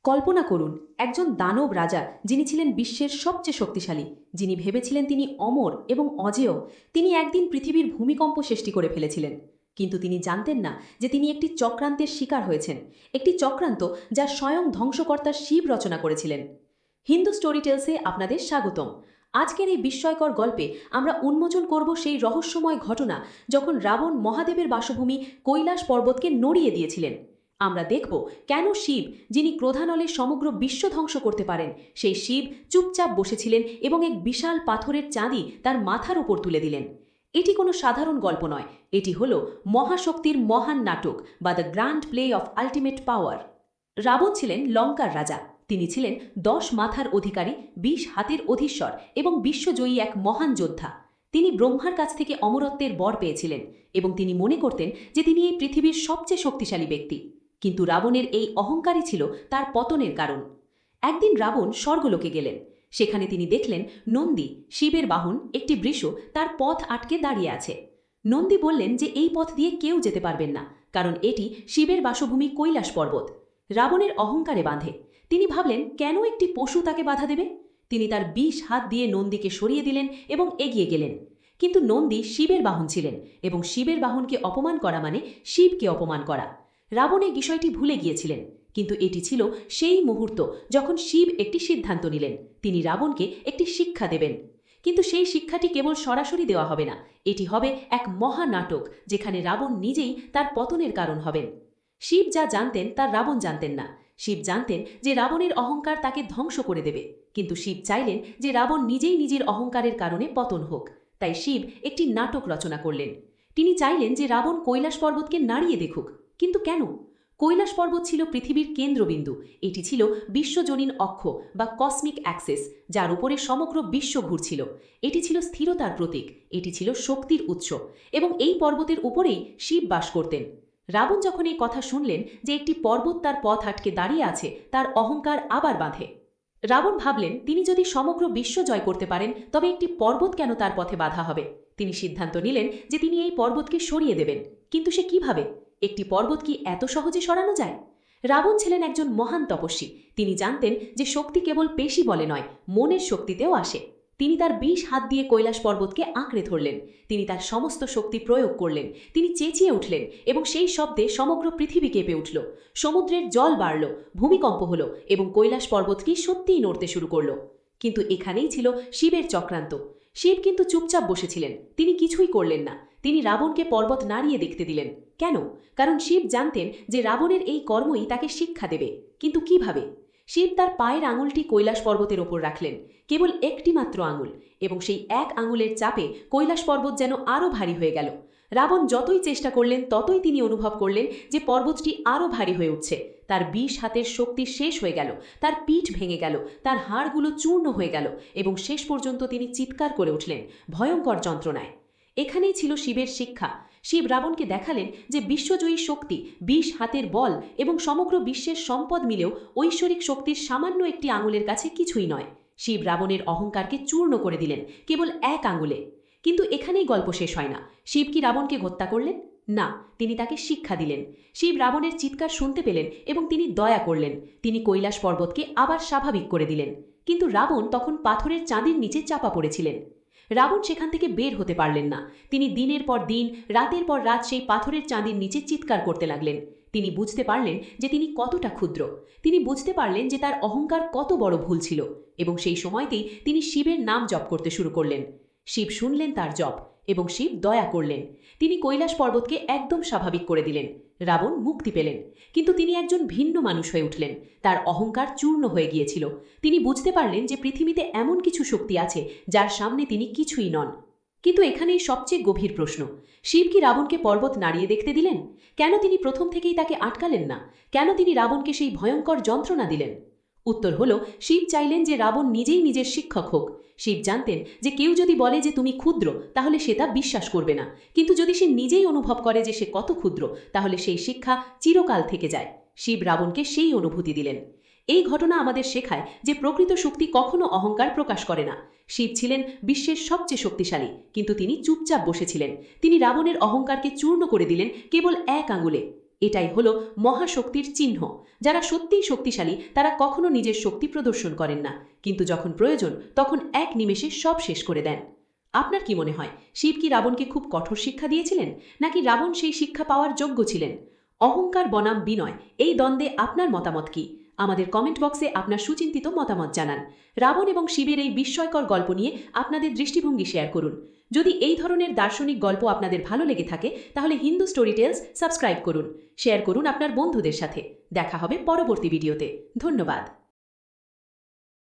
কল্পনা করুন একজন দানব রাজা যিনি ছিলেন বিশ্বের সবচেয়ে শক্তিশালী, যিনি ভেবেছিলেন তিনি অমর এবং অজেয়। তিনি একদিন পৃথিবীর ভূমিকম্প সৃষ্টি করে ফেলেছিলেন। কিন্তু তিনি জানতেন না যে তিনি একটি চক্রান্তের শিকার হয়েছেন, একটি চক্রান্ত যা স্বয়ং ধ্বংসকর্তা শিব রচনা করেছিলেন। হিন্দু স্টোরি টেলসে আপনাদের স্বাগতম। আজকের এই বিস্ময়কর গল্পে আমরা উন্মোচন করব সেই রহস্যময় ঘটনা যখন রাবণ মহাদেবের বাসভূমি কৈলাস পর্বতকে নড়িয়ে দিয়েছিলেন। আমরা দেখব কেন শিব, যিনি ক্রোধানলে সমগ্র বিশ্ব ধ্বংস করতে পারেন, সেই শিব চুপচাপ বসেছিলেন এবং এক বিশাল পাথরের চাঁদি তার মাথার উপর তুলে দিলেন। এটি কোনো সাধারণ গল্প নয়, এটি হল মহাশক্তির মহান নাটক বা the grand play of ultimate power. Ravan ছিলেন লঙ্কার রাজা। তিনি ছিলেন 10 মাথার অধিকারী, 20 হাতের অধীশ্বর এবং বিশ্বজয়ী এক মহান যোদ্ধা। তিনি ব্রহ্মার কাছ থেকে অমরত্বের বর পেয়েছিলেন এবং তিনি মনে করতেন যে তিনি এই পৃথিবীর সবচেয়ে শক্তিশালী ব্যক্তি। কিন্তু রাবণের এই অহংকারই ছিল তার পতনের কারণ। একদিন রাবণ স্বর্গলোকে গেলেন। সেখানে তিনি দেখলেন নন্দী, শিবের বাহন, একটি বৃষ তার পথ আটকে দাঁড়িয়ে আছে। নন্দী বললেন যে এই পথ দিয়ে কেউ যেতে পারবেন না, কারণ এটি শিবের বাসভূমি কৈলাস পর্বত। রাবণের অহংকারে বাঁধে। তিনি ভাবলেন কেন একটি পশু তাকে বাধা দেবে। তিনি তার 20 হাত দিয়ে নন্দীকে সরিয়ে দিলেন এবং এগিয়ে গেলেন। কিন্তু নন্দী শিবের বাহন ছিলেন এবং শিবের বাহনকে অপমান করা মানে শিবকে অপমান করা। রাবণ এই বিষয়টি ভুলে গিয়েছিলেন, কিন্তু এটি ছিল সেই মুহূর্ত যখন শিব একটি সিদ্ধান্ত নিলেন। তিনি রাবণকে একটি শিক্ষা দেবেন। কিন্তু সেই শিক্ষাটি কেবল সরাসরি দেওয়া হবে না, এটি হবে এক মহানাটক যেখানে রাবণ নিজেই তার পতনের কারণ হবেন। শিব যা জানতেন তা রাবণ জানতেন না। শিব জানতেন যে রাবণের অহংকার তাকে ধ্বংস করে দেবে, কিন্তু শিব চাইলেন যে রাবণ নিজেই নিজের অহংকারের কারণে পতন হোক। তাই শিব একটি নাটক রচনা করলেন। তিনি চাইলেন যে রাবণ কৈলাস পর্বতকে নাড়িয়ে দেখুক। কিন্তু কেন? কৈলাস পর্বত ছিল পৃথিবীর কেন্দ্রবিন্দু। এটি ছিল বিশ্বজনীন অক্ষ বা কসমিক অ্যাক্সেস, যার উপরে সমগ্র বিশ্ব ঘুরছিল। এটি ছিল স্থিরতার প্রতীক, এটি ছিল শক্তির উৎস, এবং এই পর্বতের উপরেই শিব বাস করতেন। রাবণ যখন এই কথা শুনলেন যে একটি পর্বত তার পথ আটকে দাঁড়িয়ে আছে, তার অহংকার আবার বাঁধে। রাবণ ভাবলেন তিনি যদি সমগ্র বিশ্ব জয় করতে পারেন তবে একটি পর্বত কেন তার পথে বাধা হবে। তিনি সিদ্ধান্ত নিলেন যে তিনি এই পর্বতকে সরিয়ে দেবেন। কিন্তু সে কিভাবে? একটি পর্বত কি এত সহজে সরানো যায়? রাবণ ছিলেন একজন মহান তপস্বী। তিনি জানতেন যে শক্তি কেবল পেশি বলে নয়, মনের শক্তিতেও আসে। তিনি তার 20 হাত দিয়ে কৈলাস পর্বতকে আঁকড়ে ধরলেন। তিনি তার সমস্ত শক্তি প্রয়োগ করলেন। তিনি চেঁচিয়ে উঠলেন এবং সেই শব্দে সমগ্র পৃথিবী কেঁপে উঠল। সমুদ্রের জল বাড়ল, ভূমিকম্প হল এবং কৈলাস পর্বতটি সত্যিই নড়তে শুরু করল। কিন্তু এখানেই ছিল শিবের চক্রান্ত। শিব কিন্তু চুপচাপ বসেছিলেন, তিনি কিছুই করলেন না। তিনি রাবণকে পর্বত নাড়িয়ে দেখতে দিলেন। কেন? কারণ শিব জানতেন যে রাবণের এই কর্মই তাকে শিক্ষা দেবে। কিন্তু কিভাবে? শিব তার পায়ের আঙুলটি কৈলাস পর্বতের ওপর রাখলেন, কেবল একটি মাত্র আঙুল, এবং সেই এক আঙুলের চাপে কৈলাস পর্বত যেন আরও ভারী হয়ে গেল। রাবণ যতই চেষ্টা করলেন ততই তিনি অনুভব করলেন যে পর্বতটি আরও ভারী হয়ে উঠছে। তার 20 হাতের শক্তি শেষ হয়ে গেল, তার পিঠ ভেঙে গেল, তার হাড়গুলো চূর্ণ হয়ে গেল এবং শেষ পর্যন্ত তিনি চিৎকার করে উঠলেন ভয়ঙ্কর যন্ত্রণায়। এখানেই ছিল শিবের শিক্ষা। শিব রাবণকে দেখালেন যে বিশ্বজয়ী শক্তি, 20 হাতের বল এবং সমগ্র বিশ্বের সম্পদ মিলেও ঐশ্বরিক শক্তির সামান্য একটি আঙুলের কাছে কিছুই নয়। শিব রাবণের অহংকারকে চূর্ণ করে দিলেন কেবল এক আঙুলে। কিন্তু এখানেই গল্প শেষ হয় না। শিব কি রাবণকে হত্যা করলেন? না, তিনি তাকে শিক্ষা দিলেন। শিব রাবণের চিৎকার শুনতে পেলেন এবং তিনি দয়া করলেন। তিনি কৈলাস পর্বতকে আবার স্বাভাবিক করে দিলেন। কিন্তু রাবণ তখন পাথরের চাঁদির নিচে চাপা পড়েছিলেন। রাবণ সেখান থেকে বের হতে পারলেন না। তিনি দিনের পর দিন, রাতের পর রাত সেই পাথরের চাঁদির নিচে চিৎকার করতে লাগলেন। তিনি বুঝতে পারলেন যে তিনি কতটা ক্ষুদ্র। তিনি বুঝতে পারলেন যে তার অহংকার কত বড় ভুল ছিল, এবং সেই সময়তেই তিনি শিবের নাম জপ করতে শুরু করলেন। শিব শুনলেন তার জপ এবং শিব দয়া করলেন। তিনি কৈলাস পর্বতকে একদম স্বাভাবিক করে দিলেন। রাবণ মুক্তি পেলেন। কিন্তু তিনি একজন ভিন্ন মানুষ হয়ে উঠলেন। তার অহংকার চূর্ণ হয়ে গিয়েছিল। তিনি বুঝতে পারলেন যে পৃথিবীতে এমন কিছু শক্তি আছে যার সামনে তিনি কিছুই নন। কিন্তু এখানেই সবচেয়ে গভীর প্রশ্ন, শিব কি রাবণকে পর্বত নাড়িয়ে দেখতে দিলেন? কেন তিনি প্রথম থেকেই তাকে আটকালেন না? কেন তিনি রাবণকে সেই ভয়ঙ্কর যন্ত্রণা দিলেন? উত্তর হল, শিব চাইলেন যে রাবণ নিজেই নিজের শিক্ষক হোক। শিব জানতেন যে কেউ যদি বলে যে তুমি ক্ষুদ্র, তাহলে সে তা বিশ্বাস করবে না। কিন্তু যদি সে নিজেই অনুভব করে যে সে কত ক্ষুদ্র, তাহলে সেই শিক্ষা চিরকাল থেকে যায়। শিব রাবণকে সেই অনুভূতি দিলেন। এই ঘটনা আমাদের শেখায় যে প্রকৃত শক্তি কখনো অহংকার প্রকাশ করে না। শিব ছিলেন বিশ্বের সবচেয়ে শক্তিশালী, কিন্তু তিনি চুপচাপ বসেছিলেন। তিনি রাবণের অহংকারকে চূর্ণ করে দিলেন কেবল এক আঙুলে। এটাই হলো মহাশক্তির চিহ্ন। যারা সত্যিই শক্তিশালী তারা কখনো নিজের শক্তি প্রদর্শন করেন না, কিন্তু যখন প্রয়োজন তখন এক নিমেষে সব শেষ করে দেন। আপনার কি মনে হয়, শিব কি রাবণকে খুব কঠোর শিক্ষা দিয়েছিলেন, নাকি রাবণ সেই শিক্ষা পাওয়ার যোগ্য ছিলেন? অহংকার বনাম বিনয়, এই দ্বন্দ্বে আপনার মতামত কি? আমাদের কমেন্ট বক্সে আপনার সুচিন্তিত মতামত জানান। রাবণ এবং শিবের এই বিস্ময়কর গল্প নিয়ে আপনাদের দৃষ্টিভঙ্গি শেয়ার করুন। যদি এই ধরনের দার্শনিক গল্প আপনাদের ভালো লেগে থাকে তাহলে হিন্দু স্টোরি টেলস সাবস্ক্রাইব করুন, শেয়ার করুন আপনার বন্ধুদের সাথে। দেখা হবে পরবর্তী ভিডিওতে। ধন্যবাদ।